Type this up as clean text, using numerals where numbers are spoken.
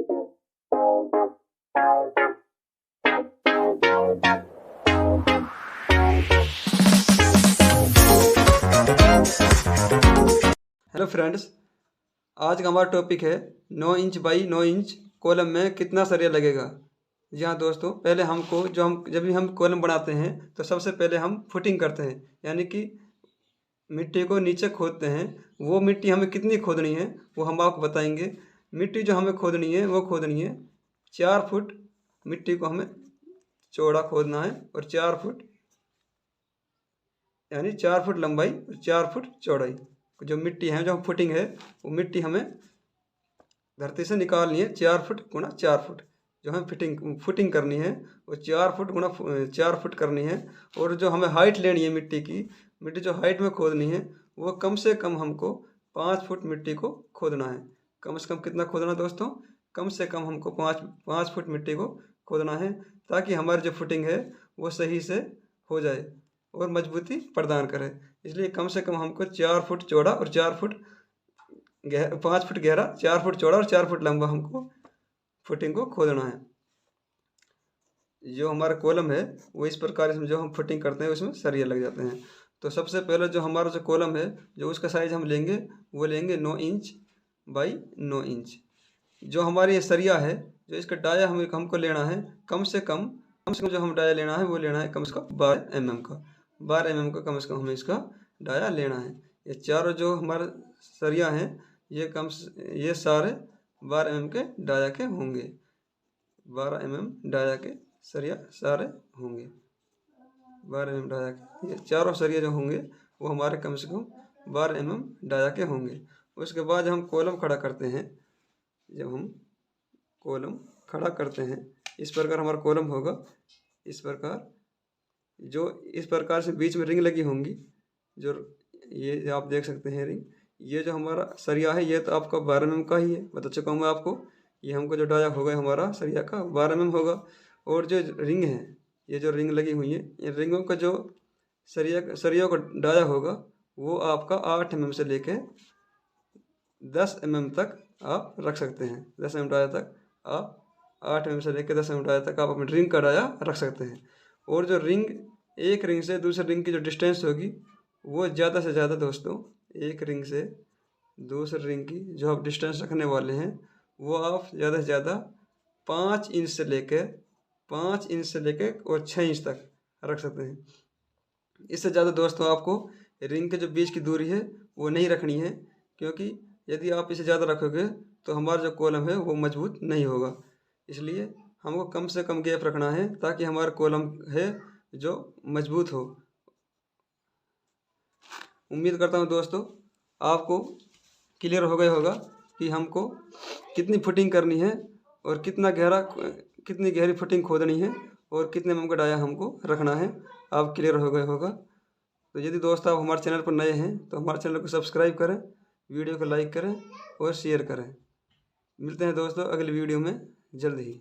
Hello friends, आज का हमारा टॉपिक है 9 इंच बाई 9 इंच कॉलम में कितना सरिया लगेगा। जी हाँ दोस्तों, पहले हमको जब भी हम कॉलम बनाते हैं तो सबसे पहले हम फुटिंग करते हैं, यानी कि मिट्टी को नीचे खोदते हैं। वो मिट्टी हमें कितनी खोदनी है वो हम आपको बताएंगे। मिट्टी जो हमें खोदनी है वो खोदनी है 4 फुट। मिट्टी को हमें चौड़ा खोदना है और 4 फुट, यानी 4 फुट लंबाई और 4 फुट चौड़ाई। जो मिट्टी है, जो हम फुटिंग है, वो मिट्टी हमें धरती से निकालनी है 4 फुट गुणा 4 फुट। जो हमें फुटिंग करनी है वो 4 फुट गुणा 4 फुट करनी है। और जो हमें हाइट लेनी है मिट्टी जो हाइट में खोदनी है वो कम से कम हमको 5 फुट मिट्टी को खोदना है। कम से कम कितना खोदना है दोस्तों? कम से कम हमको 5 फुट मिट्टी को खोदना है, ताकि हमारी जो फुटिंग है वो सही से हो जाए और मजबूती प्रदान करे। इसलिए कम से कम हमको 4 फुट चौड़ा और 4 फुट 5 फुट गहरा, 4 फुट चौड़ा और 4 फुट लंबा हमको फुटिंग को खोदना है। जो हमारा कॉलम है वो इस प्रकार, इसमें जो हम फुटिंग करते हैं उसमें सरिया लग जाते हैं। तो सबसे पहले जो हमारा जो कॉलम है, जो उसका साइज हम लेंगे वो लेंगे 9 इंच बाई 9 इंच। जो हमारी ये सरिया है, जो इसका डाया हमको लेना है कम से कम जो हम डाया लेना है वो लेना है कम से कम 12 mm का। 12 mm का कम से कम हमें इसका डाया लेना है। ये चारों जो हमारे सरिया हैं ये सारे 12 mm के डाया के होंगे। 12 mm डाया के सरिया सारे होंगे। 12 mm डाया के ये चारों सरिया जो होंगे वो हमारे कम से कम 12 mm डाया के होंगे। उसके बाद हम कॉलम खड़ा करते हैं। जब हम कॉलम खड़ा करते हैं, इस प्रकार हमारा कॉलम होगा। इस प्रकार से बीच में रिंग लगी होंगी। जो ये आप देख सकते हैं रिंग। ये जो हमारा सरिया है ये तो आपका 12 mm का ही है, बता चुका हूँ मैं आपको। ये हमको जो डाया होगा हमारा सरिया का 12 mm होगा। और जो रिंग है, ये जो रिंग लगी हुई है, ये रिंगों का जो सरिया का डाया होगा वो आपका 8 mm से लेके 10 mm तक आप रख सकते हैं। 10 mm डाया तक आप 8 mm से लेकर 10 mm डाया तक आप अपने रिंग का डाया रख सकते हैं। और जो रिंग, एक रिंग से दूसरे रिंग की जो डिस्टेंस होगी वो ज़्यादा से ज़्यादा दोस्तों, एक रिंग से दूसरे रिंग की जो आप डिस्टेंस रखने वाले हैं वो आप ज़्यादा से ज़्यादा 5 इंच से लेकर और 6 इंच तक रख सकते हैं। इससे ज़्यादा दोस्तों आपको रिंग के जो बीच की दूरी है वो नहीं रखनी है, क्योंकि यदि आप इसे ज़्यादा रखोगे तो हमारा जो कॉलम है वो मजबूत नहीं होगा। इसलिए हमको कम से कम गैप रखना है ताकि हमारा कॉलम है जो मजबूत हो। उम्मीद करता हूँ दोस्तों आपको क्लियर हो गया होगा कि हमको कितनी फुटिंग करनी है और कितनी गहरी फुटिंग खोदनी है और कितने mm का डाया हमको रखना है। आप क्लियर हो गया होगा। तो यदि दोस्त आप हमारे चैनल पर नए हैं तो हमारे चैनल को सब्सक्राइब करें, वीडियो को लाइक करें और शेयर करें। मिलते हैं दोस्तों अगली वीडियो में जल्द ही।